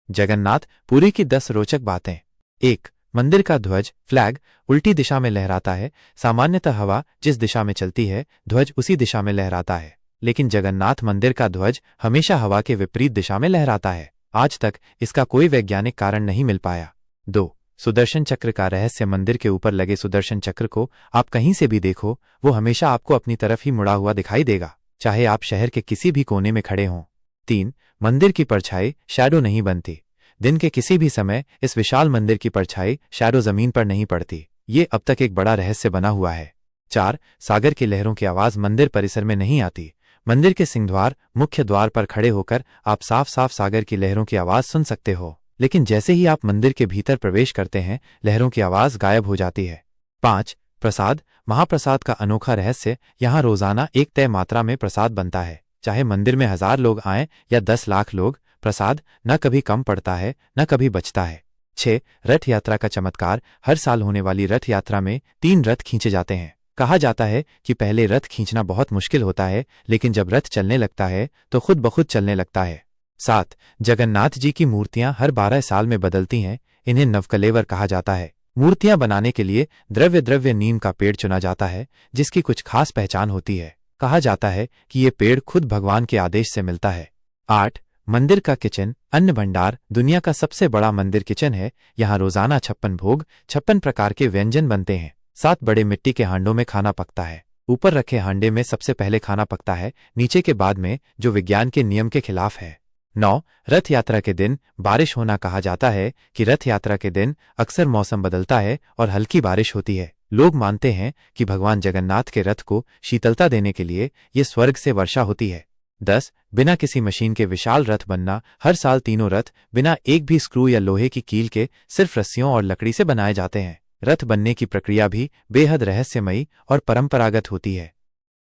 जगन्नाथ पुरी की 10 रोचक बातें। 1. मंदिर का ध्वज फ्लैग उल्टी दिशा में लहराता है। सामान्यतः हवा जिस दिशा में चलती है ध्वज उसी दिशा में लहराता है, लेकिन जगन्नाथ मंदिर का ध्वज हमेशा हवा के विपरीत दिशा में लहराता है। आज तक इसका कोई वैज्ञानिक कारण नहीं मिल पाया। 2. सुदर्शन चक्र का रहस्य मंदिर के ऊपर लगे सुदर्शन चक्र को आप कहीं से भी देखो, वो हमेशा आपको अपनी तरफ ही मुड़ा हुआ दिखाई देगा, चाहे आप शहर के किसी भी कोने में खड़े हों। 3. मंदिर की परछाई शैडो नहीं बनती। दिन के किसी भी समय इस विशाल मंदिर की परछाई शैडो जमीन पर नहीं पड़ती। ये अब तक एक बड़ा रहस्य बना हुआ है। 4. सागर की लहरों की आवाज मंदिर परिसर में नहीं आती। मंदिर के सिंहद्वार मुख्य द्वार पर खड़े होकर आप साफ साफ सागर की लहरों की आवाज सुन सकते हो, लेकिन जैसे ही आप मंदिर के भीतर प्रवेश करते हैं लहरों की आवाज गायब हो जाती है। 5. प्रसाद महाप्रसाद का अनोखा रहस्य। यहाँ रोजाना एक तय मात्रा में प्रसाद बनता है, चाहे मंदिर में 1000 लोग आएं या 10 लाख लोग, प्रसाद न कभी कम पड़ता है न कभी बचता है। 6. रथ यात्रा का चमत्कार। हर साल होने वाली रथ यात्रा में 3 रथ खींचे जाते हैं। कहा जाता है कि पहले रथ खींचना बहुत मुश्किल होता है, लेकिन जब रथ चलने लगता है तो खुद ब खुद चलने लगता है। 7. जगन्नाथ जी की मूर्तियां हर 12 साल में बदलती हैं। इन्हें नवकलेवर कहा जाता है। मूर्तियां बनाने के लिए द्रव्य नीम का पेड़ चुना जाता है, जिसकी कुछ खास पहचान होती है। कहा जाता है कि ये पेड़ खुद भगवान के आदेश से मिलता है। 8. मंदिर का किचन अन्न भंडार दुनिया का सबसे बड़ा मंदिर किचन है। यहाँ रोजाना 56 भोग 56 प्रकार के व्यंजन बनते हैं। 7 बड़े मिट्टी के हांडों में खाना पकता है। ऊपर रखे हांडे में सबसे पहले खाना पकता है, नीचे के बाद में, जो विज्ञान के नियम के खिलाफ है। 9. रथ यात्रा के दिन बारिश होना। कहा जाता है कि रथ यात्रा के दिन अक्सर मौसम बदलता है और हल्की बारिश होती है। लोग मानते हैं कि भगवान जगन्नाथ के रथ को शीतलता देने के लिए ये स्वर्ग से वर्षा होती है। 10. बिना किसी मशीन के विशाल रथ बनना। हर साल तीनों रथ बिना एक भी स्क्रू या लोहे की कील के सिर्फ रस्सियों और लकड़ी से बनाए जाते हैं। रथ बनने की प्रक्रिया भी बेहद रहस्यमयी और परंपरागत होती है।